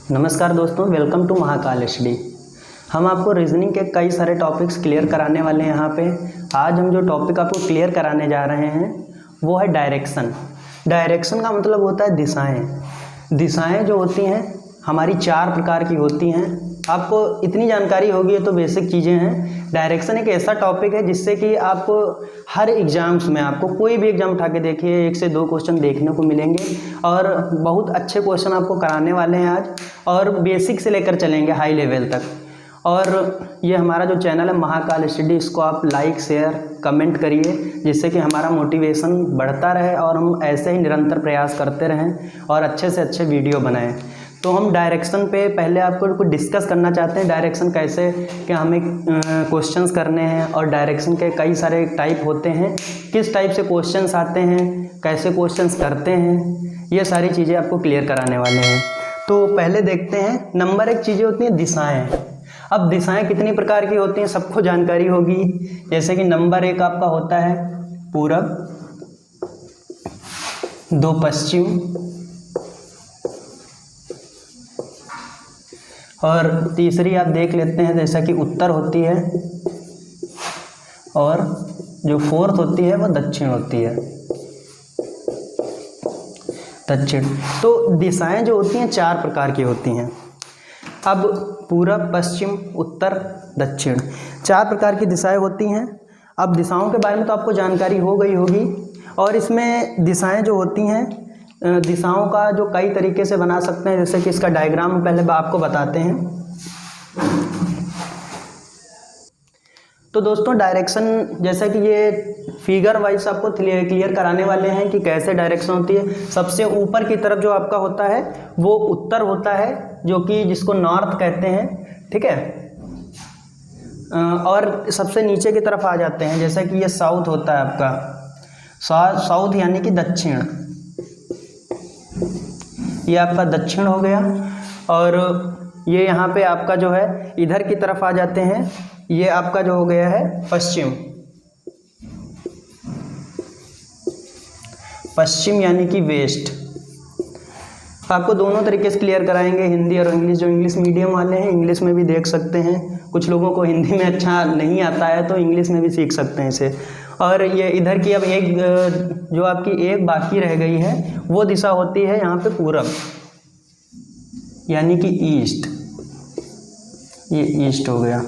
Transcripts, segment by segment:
नमस्कार दोस्तों, welcome to Mahakal HD. हम आपको रीजनिंग के कई सारे टॉपिक्स क्लियर कराने वाले हैं। यहाँ पे आज हम जो टॉपिक आपको क्लियर कराने जा रहे हैं वो है डायरेक्शन। डायरेक्शन का मतलब होता है दिशाएं। दिशाएं जो होती हैं हमारी 4 प्रकार की होती हैं। आपको इतनी जानकारी होगी, ये तो बेसिक चीज़ें हैं। डायरेक्शन एक ऐसा टॉपिक है जिससे कि आपको हर एग्ज़ाम्स में, आपको कोई भी एग्ज़ाम उठा के देखिए, 1 से 2 क्वेश्चन देखने को मिलेंगे और बहुत अच्छे क्वेश्चन आपको कराने वाले हैं आज, और बेसिक से लेकर चलेंगे हाई लेवल तक। और ये हमारा जो चैनल है महाकाल स्टडी, इसको आप लाइक, शेयर, कमेंट करिए, जिससे कि हमारा मोटिवेशन बढ़ता रहे और हम ऐसे ही निरंतर प्रयास करते रहें और अच्छे से अच्छे वीडियो बनाएं। तो हम डायरेक्शन पे पहले आपको कुछ डिस्कस करना चाहते हैं। डायरेक्शन कैसे, क्या हमें क्वेश्चंस करने हैं, और डायरेक्शन के कई सारे टाइप होते हैं, किस टाइप से क्वेश्चंस आते हैं, कैसे क्वेश्चंस करते हैं, ये सारी चीज़ें आपको क्लियर कराने वाले हैं। तो पहले देखते हैं, नंबर 1 चीज़ें होती हैं दिशाएं। अब दिशाएं कितनी प्रकार की होती हैं सबको जानकारी होगी। जैसे कि नंबर 1 आपका होता है पूरब, 2 पश्चिम, और तीसरी आप देख लेते हैं जैसा कि उत्तर होती है, और जो 4th होती है वो दक्षिण होती है, दक्षिण। तो दिशाएं जो होती हैं 4 प्रकार की होती हैं। अब पूरब, पश्चिम, उत्तर, दक्षिण, 4 प्रकार की दिशाएं होती हैं। अब दिशाओं के बारे में तो आपको जानकारी हो गई होगी, और इसमें दिशाएं जो होती हैं, दिशाओं का जो कई तरीके से बना सकते हैं। जैसे कि इसका डायग्राम पहले आपको बताते हैं। तो दोस्तों डायरेक्शन, जैसा कि ये फिगर वाइज आपको क्लियर कराने वाले हैं कि कैसे डायरेक्शन होती है। सबसे ऊपर की तरफ जो आपका होता है वो उत्तर होता है, जो कि जिसको नॉर्थ कहते हैं, ठीक है। और सबसे नीचे की तरफ आ जाते हैं, जैसा कि ये साउथ होता है आपका, साउथ यानी कि दक्षिण, ये आपका दक्षिण हो गया। और ये यहाँ पे आपका जो है इधर की तरफ आ जाते हैं, ये आपका जो हो गया है पश्चिम, पश्चिम यानी कि वेस्ट। आपको दोनों तरीके से क्लियर कराएंगे, हिंदी और इंग्लिश। जो इंग्लिश मीडियम वाले हैं इंग्लिश में भी देख सकते हैं, कुछ लोगों को हिंदी में अच्छा नहीं आता है तो इंग्लिश में भी सीख सकते हैं इसे। और ये इधर की अब एक जो आपकी एक बाकी रह गई है वो दिशा होती है यहाँ पे पूरब, यानी कि ईस्ट, ये ईस्ट हो गया।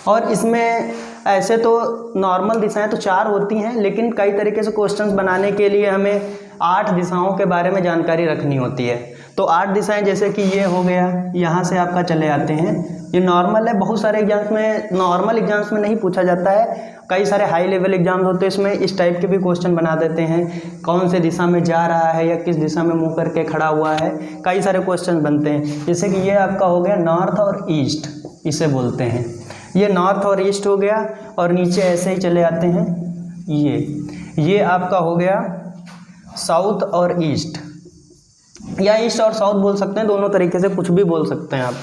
और इसमें ऐसे तो नॉर्मल दिशाएं तो 4 होती हैं, लेकिन कई तरीके से क्वेश्चंस बनाने के लिए हमें 8 दिशाओं के बारे में जानकारी रखनी होती है। तो 8 दिशाएं, जैसे कि ये हो गया, यहाँ से आपका चले आते हैं, ये नॉर्मल है। बहुत सारे एग्जाम्स में, नॉर्मल एग्जाम्स में नहीं पूछा जाता है, कई सारे हाई लेवल एग्जाम्स होते हैं, इसमें इस टाइप के भी क्वेश्चन बना देते हैं, कौन से दिशा में जा रहा है या किस दिशा में मुँह करके खड़ा हुआ है, कई सारे क्वेश्चन बनते हैं। जैसे कि ये आपका हो गया नॉर्थ और ईस्ट, इसे बोलते हैं। ये नॉर्थ और ईस्ट हो गया, और नीचे ऐसे ही चले आते हैं, ये आपका हो गया साउथ और ईस्ट, या ईस्ट और साउथ बोल सकते हैं, दोनों तरीके से कुछ भी बोल सकते हैं आप।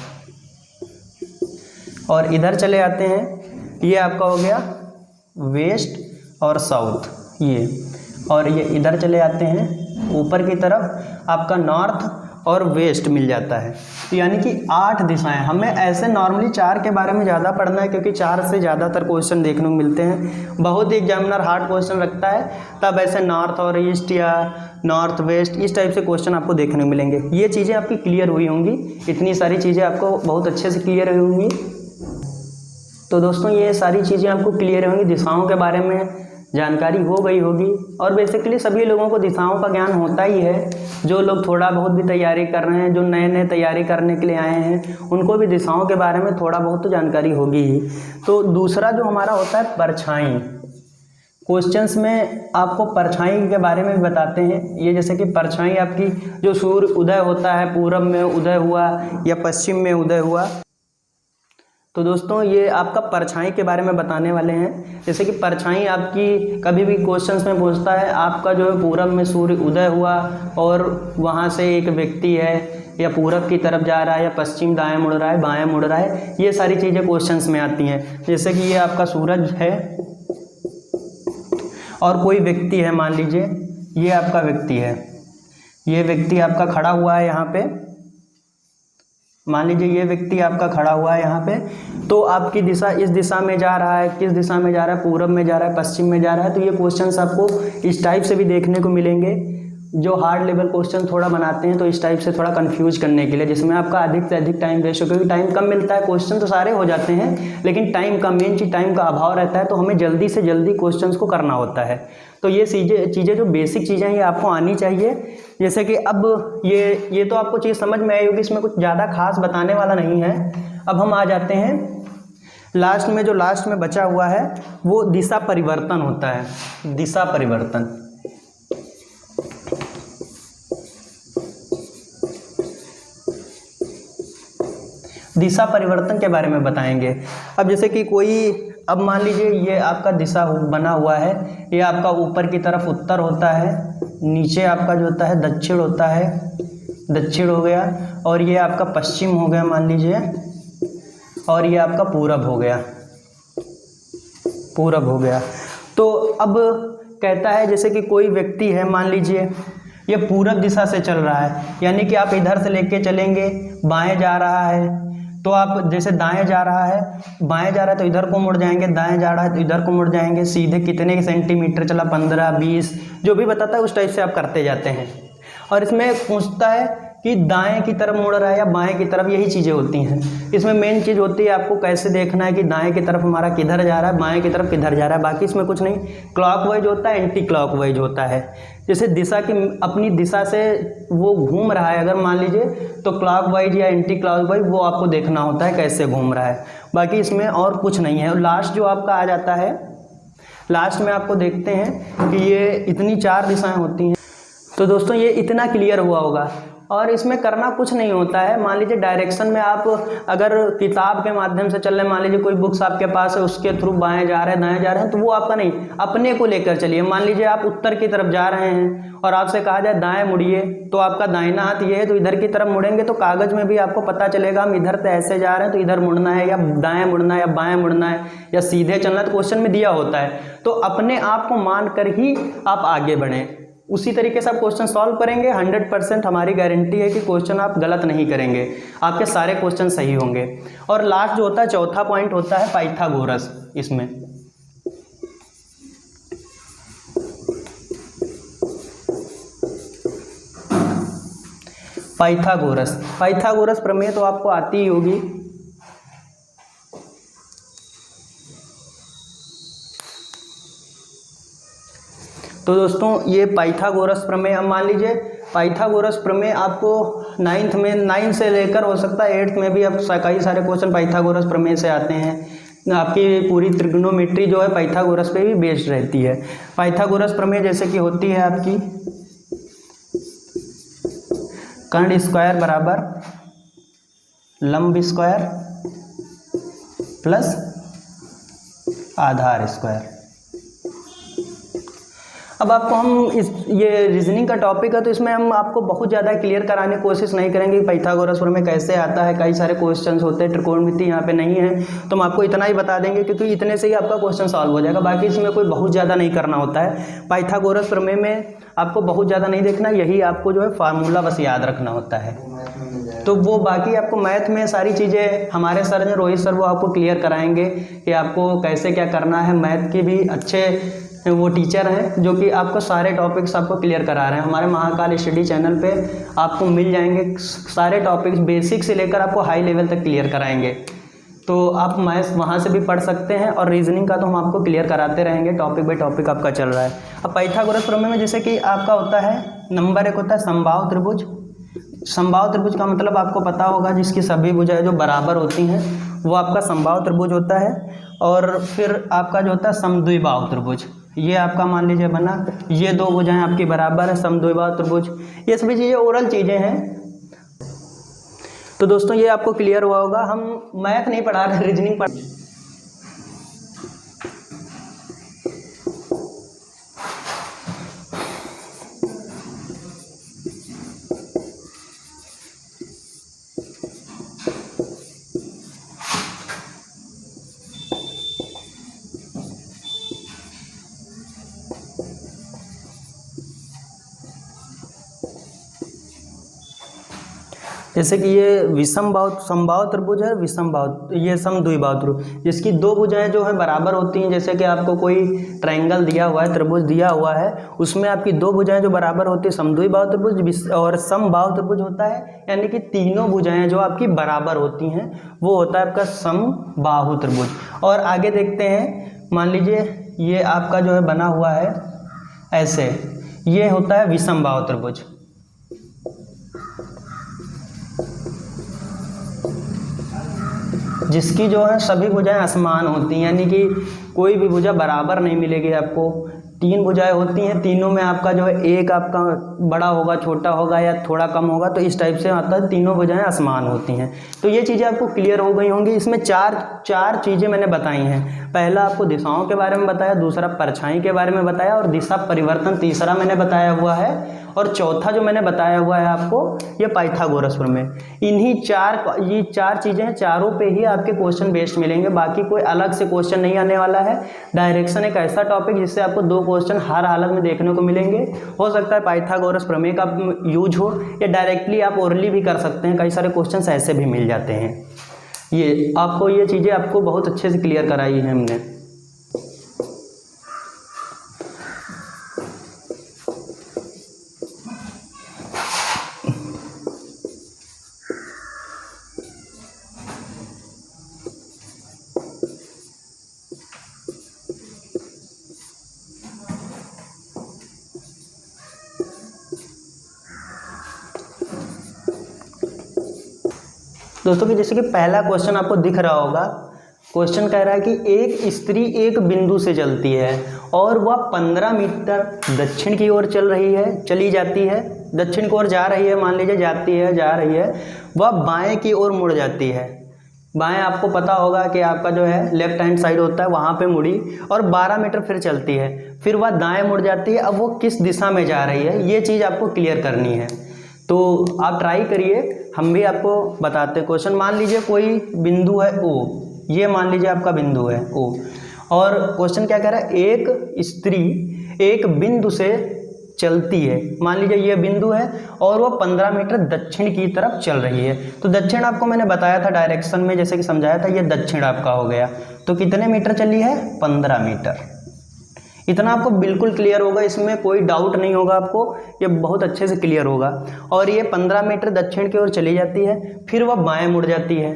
और इधर चले आते हैं, ये आपका हो गया वेस्ट और साउथ, ये। और ये इधर चले आते हैं ऊपर की तरफ, आपका नॉर्थ और वेस्ट मिल जाता है। तो यानी कि 8 दिशाएं। हमें ऐसे नॉर्मली 4 के बारे में ज़्यादा पढ़ना है, क्योंकि 4 से ज़्यादातर क्वेश्चन देखने को मिलते हैं। बहुत ही एग्जामिनर हार्ड क्वेश्चन रखता है, तब ऐसे नॉर्थ और ईस्ट या नॉर्थ वेस्ट इस टाइप से क्वेश्चन आपको देखने को मिलेंगे। ये चीज़ें आपकी क्लियर हुई होंगी, इतनी सारी चीज़ें आपको बहुत अच्छे से क्लियर हुई होंगी। तो दोस्तों ये सारी चीज़ें आपको क्लियर होंगी, दिशाओं के बारे में जानकारी हो गई होगी। और बेसिकली सभी लोगों को दिशाओं का ज्ञान होता ही है। जो लोग थोड़ा बहुत भी तैयारी कर रहे हैं, जो नए नए तैयारी करने के लिए आए हैं, उनको भी दिशाओं के बारे में थोड़ा बहुत तो जानकारी होगी ही। तो दूसरा जो हमारा होता है परछाई। क्वेश्चंस में आपको परछाई के बारे में भी बताते हैं। ये जैसे कि परछाई आपकी, जो सूर्य उदय होता है, पूरब में उदय हुआ या पश्चिम में उदय हुआ। तो दोस्तों ये आपका परछाई के बारे में बताने वाले हैं। जैसे कि परछाई आपकी कभी भी क्वेश्चंस में पूछता है, आपका जो है पूरब में सूर्य उदय हुआ और वहाँ से एक व्यक्ति है, या पूरब की तरफ जा रहा है, या पश्चिम दाएं मुड़ रहा है, बाएं मुड़ रहा है, ये सारी चीज़ें क्वेश्चंस में आती हैं। जैसे कि ये आपका सूरज है और कोई व्यक्ति है, मान लीजिए ये आपका व्यक्ति है, ये व्यक्ति आपका खड़ा हुआ है यहाँ पे, मान लीजिए ये व्यक्ति आपका खड़ा हुआ है यहाँ पे, तो आपकी दिशा इस दिशा में जा रहा है, किस दिशा में जा रहा है, पूरब में जा रहा है, पश्चिम में जा रहा है। तो ये क्वेश्चंस आपको इस टाइप से भी देखने को मिलेंगे। जो हार्ड लेवल क्वेश्चन थोड़ा बनाते हैं तो इस टाइप से थोड़ा कंफ्यूज करने के लिए, जिसमें आपका अधिक से अधिक टाइम वेस्ट हो, क्योंकि टाइम कम मिलता है। क्वेश्चन तो सारे हो जाते हैं लेकिन टाइम का, मेन चीज़ टाइम का अभाव रहता है, तो हमें जल्दी से जल्दी क्वेश्चंस को करना होता है। तो ये चीज़ें जो बेसिक चीज़ें हैं ये आपको आनी चाहिए। जैसे कि अब ये तो आपको चीज़ समझ में आई होगी, इसमें कुछ ज़्यादा खास बताने वाला नहीं है। अब हम आ जाते हैं लास्ट में, जो लास्ट में बचा हुआ है वो दिशा परिवर्तन होता है। दिशा परिवर्तन, दिशा परिवर्तन के बारे में बताएंगे। अब जैसे कि अब मान लीजिए ये आपका दिशा बना हुआ है, ये आपका ऊपर की तरफ उत्तर होता है, नीचे आपका जो होता है दक्षिण होता है, दक्षिण हो गया, और ये आपका पश्चिम हो गया मान लीजिए, और ये आपका पूरब हो गया, पूरब हो गया। तो अब कहता है जैसे कि कोई व्यक्ति है, मान लीजिए ये पूरब दिशा से चल रहा है, यानी कि आप इधर से लेके चलेंगे, बाएं जा रहा है तो आप जैसे दाएं जा रहा है, बाएं जा रहा है तो इधर को मुड़ जाएंगे, दाएं जा रहा है तो इधर को मुड़ जाएंगे। सीधे कितने सेंटीमीटर चला, 15, 20, जो भी बताता है उस टाइप से आप करते जाते हैं। और इसमें पूछता है कि दाएं की तरफ मुड़ रहा है या बाएं की तरफ, यही चीज़ें होती हैं। इसमें मेन चीज़ होती है आपको कैसे देखना है कि दाएं की तरफ हमारा किधर जा रहा है, बाएं की तरफ किधर जा रहा है। बाकी इसमें कुछ नहीं, क्लॉकवाइज होता है, एंटी क्लॉकवाइज होता है। जैसे दिशा की अपनी दिशा से वो घूम रहा है, अगर मान लीजिए, तो क्लॉकवाइज या एंटी क्लॉकवाइज वो आपको देखना होता है कैसे घूम रहा है। बाकी इसमें और कुछ नहीं है। और लास्ट जो आपका आ जाता है, लास्ट में आपको देखते हैं कि ये इतनी 4 दिशाएँ होती हैं। तो दोस्तों ये इतना क्लियर हुआ होगा, और इसमें करना कुछ नहीं होता है। मान लीजिए डायरेक्शन में आप अगर किताब के माध्यम से चल रहे हैं, मान लीजिए कोई बुक्स आपके पास है, उसके थ्रू बाएं जा रहे हैं, दाएं जा रहे हैं, तो वो आपका नहीं, अपने को लेकर चलिए। मान लीजिए आप उत्तर की तरफ जा रहे हैं और आपसे कहा जाए दाएं मुड़िए, तो आपका दाहिना हाथ ये है तो इधर की तरफ मुड़ेंगे, तो कागज में भी आपको पता चलेगा हम इधर से ऐसे जा रहे हैं तो इधर मुड़ना है, या दाएं मुड़ना है, या बाएं मुड़ना है, या सीधे चलना है, तो क्वेश्चन में दिया होता है। तो अपने आप को मान कर ही आप आगे बढ़ें, उसी तरीके से आप क्वेश्चन सॉल्व करेंगे। 100% हमारी गारंटी है कि क्वेश्चन आप गलत नहीं करेंगे, आपके सारे क्वेश्चन सही होंगे। और लास्ट जो होता है, चौथा पॉइंट होता है पाइथागोरस। इसमें पाइथागोरस प्रमेय तो आपको आती ही होगी। तो दोस्तों ये पाइथागोरस प्रमेय, अब मान लीजिए पाइथागोरस प्रमेय आपको 9 से लेकर हो सकता है 8th में भी अब कई सारे क्वेश्चन पाइथागोरस प्रमेय से आते हैं। आपकी पूरी त्रिग्नोमेट्री जो है पाइथागोरस पे भी बेस्ड रहती है। पाइथागोरस प्रमेय जैसे कि होती है आपकी कर्ण स्क्वायर बराबर लंब स्क्वायर प्लस आधार स्क्वायर। अब आपको हम ये रीजनिंग का टॉपिक है तो इसमें हम आपको बहुत ज़्यादा क्लियर कराने की कोशिश नहीं करेंगे कि पाइथागोरस प्रमेय कैसे आता है। कई सारे क्वेश्चंस होते हैं, त्रिकोणमिति यहाँ पे नहीं है, तो हम आपको इतना ही बता देंगे क्योंकि इतने से ही आपका क्वेश्चन सॉल्व हो जाएगा। बाकी इसमें कोई बहुत ज़्यादा नहीं करना होता है। पाइथागोरस प्रमेय में आपको बहुत ज़्यादा नहीं देखना, यही आपको जो है फार्मूला बस याद रखना होता है। तो वो बाकी आपको मैथ में सारी चीज़ें हमारे सर हैं, रोहित सर, वो आपको क्लियर कराएंगे कि आपको कैसे क्या करना है। मैथ की भी अच्छे वो टीचर हैं जो कि आपको सारे टॉपिक्स आपको क्लियर करा रहे हैं। हमारे महाकाल स्टडी चैनल पे आपको मिल जाएंगे सारे टॉपिक्स, बेसिक से लेकर आपको हाई लेवल तक क्लियर कराएंगे। तो आप मैथ्स वहाँ से भी पढ़ सकते हैं, और रीजनिंग का तो हम आपको क्लियर कराते रहेंगे, टॉपिक बाई टॉपिक आपका चल रहा है। अब पाइथागोरस प्रमेय में जैसे कि आपका होता है नंबर 1 होता है समबाहु त्रिभुज। समबाहु त्रिभुज का मतलब आपको पता होगा, जिसकी सभी भुजाएं जो बराबर होती हैं वो आपका समबाहु त्रिभुज होता है। और फिर आपका जो होता है समद्विबाहु त्रिभुज, ये आपका मान लीजिए बना, ये 2 भुजाएं आपकी बराबर है, समद्विबाहु त्रिभुज। ये सभी चीज़ें ओरल चीज़ें हैं। तो दोस्तों ये आपको क्लियर हुआ होगा। हम मैथ नहीं पढ़ा रहे, रीजनिंग पढ़। जैसे कि ये विषम बाहु समबाहु त्रिभुज है, विषम बाहु, ये समद्विबाहु त्रिभुज, जिसकी दो भुजाएं जो है बराबर होती हैं। जैसे कि आपको कोई ट्रायंगल दिया हुआ है, त्रिभुज दिया हुआ है, उसमें आपकी दो भुजाएं जो बराबर होती है समद्विबाहु त्रिभुज, और समबाहु त्रिभुज होता है, यानी कि तीनों भुजाएं जो आपकी बराबर होती हैं वो होता है आपका समबाहु त्रिभुज। और आगे देखते हैं, मान लीजिए ये आपका जो है बना हुआ है ऐसे, ये होता है विषमबाहु त्रिभुज। जिसकी जो है सभी भुजाएं असमान होती हैं, यानी कि कोई भी भुजा बराबर नहीं मिलेगी आपको। तीन भुजाएं होती हैं, तीनों में आपका जो है एक आपका बड़ा होगा, छोटा होगा या थोड़ा कम होगा, तो इस टाइप से आता है, तीनों भुजाएं असमान होती हैं। तो ये चीज़ें आपको क्लियर हो गई होंगी। इसमें चार चीज़ें मैंने बताई हैं। पहला आपको दिशाओं के बारे में बताया, दूसरा परछाई के बारे में बताया, और दिशा परिवर्तन तीसरा मैंने बताया हुआ है, और चौथा जो मैंने बताया हुआ है आपको ये पाइथागोरस प्रमेय। ये चार चीज़ें हैं, चारों पे ही आपके क्वेश्चन बेस्ड मिलेंगे, बाकी कोई अलग से क्वेश्चन नहीं आने वाला है। डायरेक्शन एक ऐसा टॉपिक जिससे आपको दो क्वेश्चन हर हालत में देखने को मिलेंगे। हो सकता है पाइथागोरस प्रमेय का यूज हो, या डायरेक्टली आप ओरली भी कर सकते हैं, कई सारे क्वेश्चन ऐसे भी मिल जाते हैं। ये आपको ये चीज़ें आपको बहुत अच्छे से क्लियर कराई है हमने। दोस्तों कि जैसे कि पहला क्वेश्चन आपको दिख रहा होगा, क्वेश्चन कह रहा है कि एक स्त्री एक बिंदु से चलती है और वह 15 मीटर दक्षिण की ओर चली जाती है, दक्षिण की ओर जा रही है, मान लीजिए जाती है, जा रही है, वह बाएं की ओर मुड़ जाती है। बाएं आपको पता होगा कि आपका जो है लेफ्ट हैंड साइड होता है, वहाँ पे मुड़ी और 12 मीटर फिर चलती है, फिर वह दाएं मुड़ जाती है। अब वो किस दिशा में जा रही है, ये चीज़ आपको क्लियर करनी है। तो आप ट्राई करिए, हम भी आपको बताते हैं। क्वेश्चन मान लीजिए कोई बिंदु है ओ, ये मान लीजिए आपका बिंदु है ओ, और क्वेश्चन क्या कह रहा है, एक स्त्री एक बिंदु से चलती है, मान लीजिए ये बिंदु है और वो 15 मीटर दक्षिण की तरफ चल रही है। तो दक्षिण आपको मैंने बताया था डायरेक्शन में, जैसे कि समझाया था, ये दक्षिण आपका हो गया। तो कितने मीटर चली है, 15 मीटर। इतना आपको बिल्कुल क्लियर होगा, इसमें कोई डाउट नहीं होगा आपको, ये बहुत अच्छे से क्लियर होगा। और ये 15 मीटर दक्षिण की ओर चली जाती है, फिर वह बाएं मुड़ जाती है।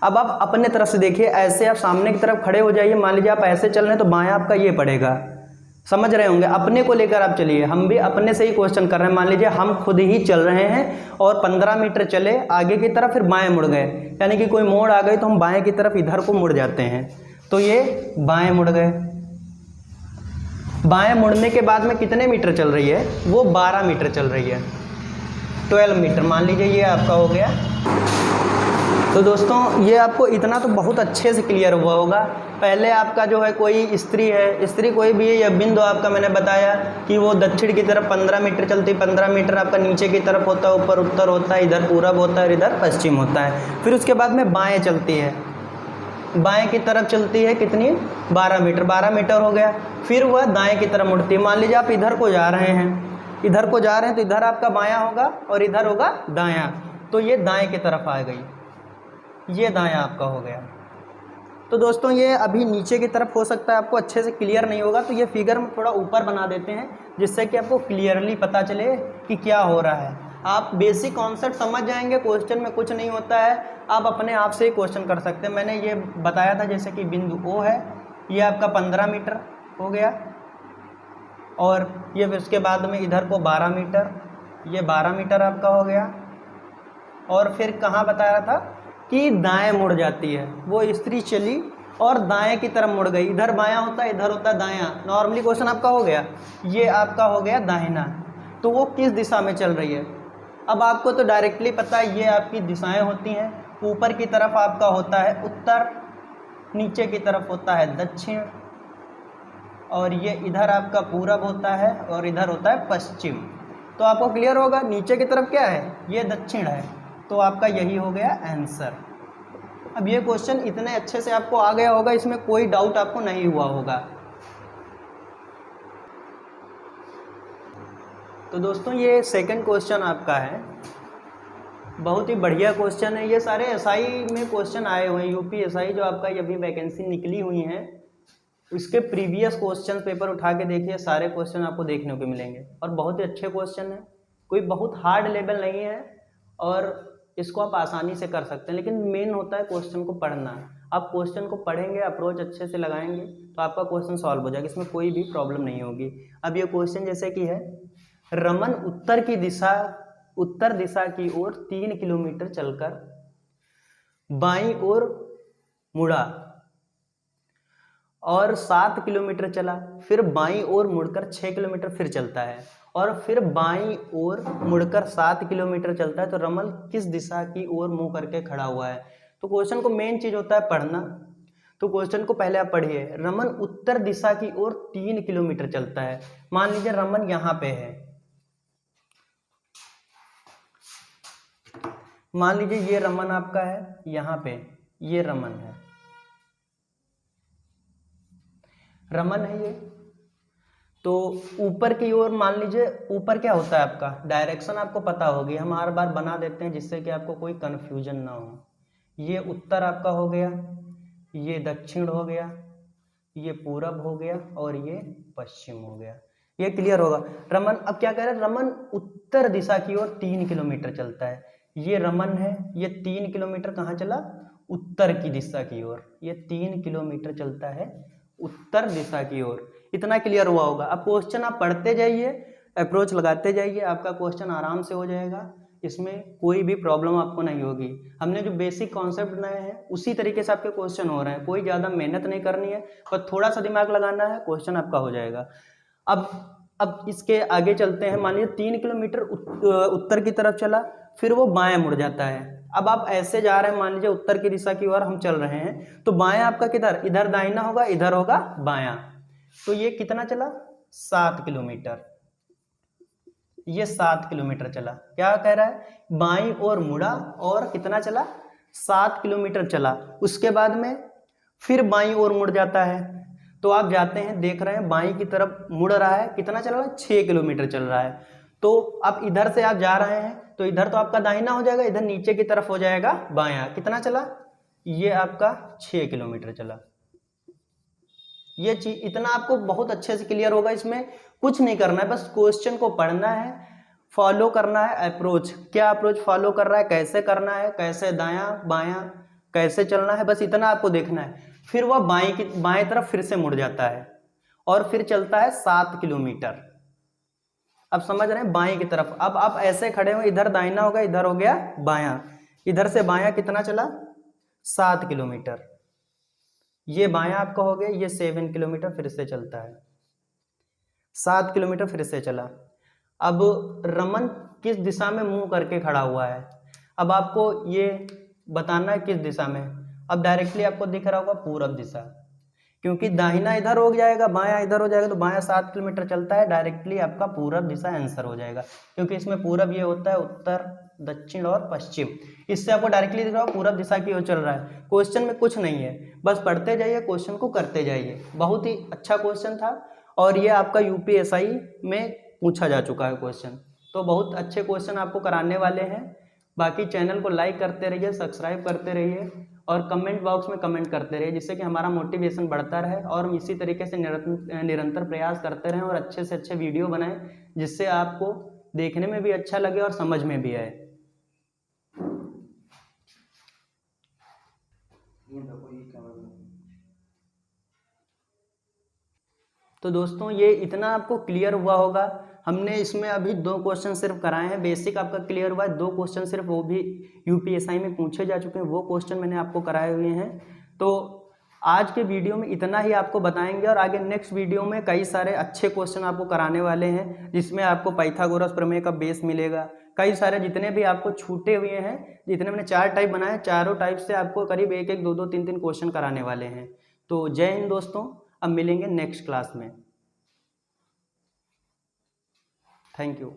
अब आप अपने तरफ से देखिए, ऐसे आप सामने की तरफ खड़े हो जाइए, मान लीजिए आप ऐसे चल रहे हैं तो बाएं आपका ये पड़ेगा, समझ रहे होंगे। अपने को लेकर आप चलिए, हम भी अपने से ही क्वेश्चन कर रहे हैं। मान लीजिए हम खुद ही चल रहे हैं और 15 मीटर चले आगे की तरफ, फिर बाएं मुड़ गए, यानी कि कोई मोड़ आ गई तो हम बाएं की तरफ इधर को मुड़ जाते हैं, तो ये बाएं मुड़ गए। बाएं मुड़ने के बाद में कितने मीटर चल रही है, वो 12 मीटर चल रही है, 12 मीटर मान लीजिए ये आपका हो गया। तो दोस्तों ये आपको इतना तो बहुत अच्छे से क्लियर हुआ होगा। पहले आपका जो है कोई स्त्री है, स्त्री कोई भी है, या बिंदु आपका मैंने बताया कि वो दक्षिण की तरफ 15 मीटर चलती है, 15 मीटर आपका नीचे की तरफ होता है, ऊपर उत्तर होता है, इधर पूरब होता है, इधर पश्चिम होता है। फिर उसके बाद में बाएँ चलती है, बाएं की तरफ चलती है, कितनी, 12 मीटर, 12 मीटर हो गया। फिर वह दाएं की तरफ मुड़ती है, मान लीजिए आप इधर को जा रहे हैं, इधर को जा रहे हैं तो इधर आपका बायां होगा और इधर होगा दायां, तो ये दाएं की तरफ आ गई, ये दायां आपका हो गया। तो दोस्तों ये अभी नीचे की तरफ हो सकता है आपको अच्छे से क्लियर नहीं होगा, तो ये फिगर में थोड़ा ऊपर बना देते हैं जिससे कि आपको क्लियरली पता चले कि क्या हो रहा है। आप बेसिक कॉन्सेप्ट समझ जाएंगे, क्वेश्चन में कुछ नहीं होता है, आप अपने आप से ही क्वेश्चन कर सकते हैं। मैंने ये बताया था, जैसे कि बिंदु ओ है, ये आपका 15 मीटर हो गया, और ये उसके बाद में इधर को 12 मीटर, ये 12 मीटर आपका हो गया। और फिर कहाँ बताया था कि दाएं मुड़ जाती है, वो स्त्री चली और दाएं की तरफ मुड़ गई, इधर बायां होता है, इधर होता है दायां। नॉर्मली क्वेश्चन आपका हो गया, ये आपका हो गया दाहिना, तो वो किस दिशा में चल रही है। अब आपको तो डायरेक्टली पता है ये आपकी दिशाएं होती हैं, ऊपर की तरफ आपका होता है उत्तर, नीचे की तरफ होता है दक्षिण, और ये इधर आपका पूरब होता है और इधर होता है पश्चिम। तो आपको क्लियर होगा, नीचे की तरफ क्या है, ये दक्षिण है, तो आपका यही हो गया आंसर। अब ये क्वेश्चन इतने अच्छे से आपको आ गया होगा, इसमें कोई डाउट आपको नहीं हुआ होगा। तो दोस्तों ये सेकंड क्वेश्चन आपका है, बहुत ही बढ़िया क्वेश्चन है। ये सारे एसआई में क्वेश्चन आए हुए हैं, यूपी एसआई जो आपका ये अभी वैकेंसी निकली हुई हैं उसके प्रीवियस क्वेश्चन पेपर उठा के देखिए, सारे क्वेश्चन आपको देखने को मिलेंगे और बहुत ही अच्छे क्वेश्चन हैं। कोई बहुत हार्ड लेवल नहीं है और इसको आप आसानी से कर सकते हैं, लेकिन मेन होता है क्वेश्चन को पढ़ना। आप क्वेश्चन को पढ़ेंगे, अप्रोच अच्छे से लगाएंगे तो आपका क्वेश्चन सॉल्व हो जाएगा, इसमें कोई भी प्रॉब्लम नहीं होगी। अब ये क्वेश्चन जैसे कि है, रमन उत्तर दिशा की ओर 3 किलोमीटर चलकर बाईं ओर मुड़ा और 7 किलोमीटर चला, फिर बाईं ओर मुड़कर 6 किलोमीटर फिर चलता है और फिर बाईं ओर मुड़कर 7 किलोमीटर चलता है, तो रमन किस दिशा की ओर मुंह करके खड़ा हुआ है। तो क्वेश्चन को मेन चीज होता है पढ़ना। तो क्वेश्चन को पहले आप पढ़िए, रमन उत्तर दिशा की ओर 3 किलोमीटर चलता है। मान लीजिए रमन यहां पे है, मान लीजिए ये रमन आपका है, यहां पे ये रमन है, रमन है ये। तो ऊपर की ओर मान लीजिए, ऊपर क्या होता है आपका डायरेक्शन आपको पता होगी, हम हर बार बना देते हैं जिससे कि आपको कोई कंफ्यूजन ना हो। ये उत्तर आपका हो गया, ये दक्षिण हो गया, ये पूरब हो गया और ये पश्चिम हो गया। ये क्लियर होगा। रमन अब क्या कह रहे हैं, रमन उत्तर दिशा की ओर 3 किलोमीटर चलता है। ये रमन है, ये 3 किलोमीटर कहाँ चला, उत्तर की दिशा की ओर। ये 3 किलोमीटर चलता है उत्तर दिशा की ओर। इतना क्लियर हुआ होगा। अब क्वेश्चन आप पढ़ते जाइए, अप्रोच लगाते जाइए, आपका क्वेश्चन आराम से हो जाएगा, इसमें कोई भी प्रॉब्लम आपको नहीं होगी। हमने जो बेसिक कॉन्सेप्ट बनाए हैं उसी तरीके से आपके क्वेश्चन हो रहे हैं, कोई ज़्यादा मेहनत नहीं करनी है, पर थोड़ा सा दिमाग लगाना है, क्वेश्चन आपका हो जाएगा। अब इसके आगे चलते हैं। मान लीजिए 3 किलोमीटर उत्तर की तरफ चला, फिर वो बाएं मुड़ जाता है। अब आप ऐसे जा रहे हैं, मान लीजिए उत्तर की दिशा की ओर हम चल रहे हैं, तो बायां आपका किधर, इधर दाहिना होगा, इधर होगा बायां। तो ये कितना चला, 7 किलोमीटर। ये 7 किलोमीटर चला। क्या कह रहा है, बाईं ओर मुड़ा और कितना चला, 7 किलोमीटर चला। उसके बाद में फिर बाईं ओर मुड़ जाता है। तो आप जाते हैं, देख रहे हैं बाईं की तरफ मुड़ रहा है, कितना चल रहा है, 6 किलोमीटर चल रहा है। तो अब इधर से आप जा रहे हैं तो इधर तो आपका दाहिना हो जाएगा, इधर नीचे की तरफ हो जाएगा बायां। कितना चला, ये आपका 6 किलोमीटर चला। ये चीज इतना आपको बहुत अच्छे से क्लियर होगा। इसमें कुछ नहीं करना है, बस क्वेश्चन को पढ़ना है, फॉलो करना है अप्रोच। क्या अप्रोच फॉलो कर रहा है, कैसे करना है, कैसे दायां बायां कैसे चलना है, बस इतना आपको देखना है। फिर वह बाएं तरफ फिर से मुड़ जाता है और फिर चलता है 7 किलोमीटर। अब समझ रहे हैं, बाएं की तरफ। अब आप ऐसे खड़े हो, इधर दाहिना होगा, इधर हो गया बायां, इधर से बायां कितना चला, 7 किलोमीटर। ये बायां आपका हो गया, ये 7 किलोमीटर फिर से चलता है, 7 किलोमीटर फिर से चला। अब रमन किस दिशा में मुंह करके खड़ा हुआ है, अब आपको ये बताना है किस दिशा में। अब डायरेक्टली आपको दिख रहा होगा पूरब दिशा, क्योंकि दाहिना इधर हो जाएगा, बायां इधर हो जाएगा, तो बायां 7 किलोमीटर चलता है, डायरेक्टली आपका पूरब दिशा आंसर हो जाएगा। क्योंकि इसमें पूरब ये होता है उत्तर, दक्षिण और पश्चिम। इससे आपको डायरेक्टली दिख रहा हो पूरब दिशा की ओर चल रहा है। क्वेश्चन में कुछ नहीं है, बस पढ़ते जाइए, क्वेश्चन को करते जाइए। बहुत ही अच्छा क्वेश्चन था और ये आपका यूपीएसआई में पूछा जा चुका है क्वेश्चन। तो बहुत अच्छे क्वेश्चन आपको कराने वाले हैं। बाकी चैनल को लाइक करते रहिए, सब्सक्राइब करते रहिए और कमेंट बॉक्स में कमेंट करते रहिए, जिससे कि हमारा मोटिवेशन बढ़ता रहे और हम इसी तरीके से निरंतर प्रयास करते रहें और अच्छे से अच्छे वीडियो बनाएं, जिससे आपको देखने में भी अच्छा लगे और समझ में भी आए। तो दोस्तों ये इतना आपको क्लियर हुआ होगा। हमने इसमें अभी 2 क्वेश्चन सिर्फ कराए हैं, बेसिक आपका क्लियर हुआ है। 2 क्वेश्चन सिर्फ, वो भी यूपीएसआई में पूछे जा चुके हैं, वो क्वेश्चन मैंने आपको कराए हुए हैं। तो आज के वीडियो में इतना ही आपको बताएंगे और आगे नेक्स्ट वीडियो में कई सारे अच्छे क्वेश्चन आपको कराने वाले हैं, जिसमें आपको पाइथागोरस प्रमेय का बेस मिलेगा। कई सारे जितने भी आपको छूटे हुए हैं, जितने मैंने 4 टाइप बनाए, चारों टाइप से आपको करीब 1-1, 2-2, 3-3 क्वेश्चन कराने वाले हैं। तो जय हिंद दोस्तों, अब मिलेंगे नेक्स्ट क्लास में। Thank you.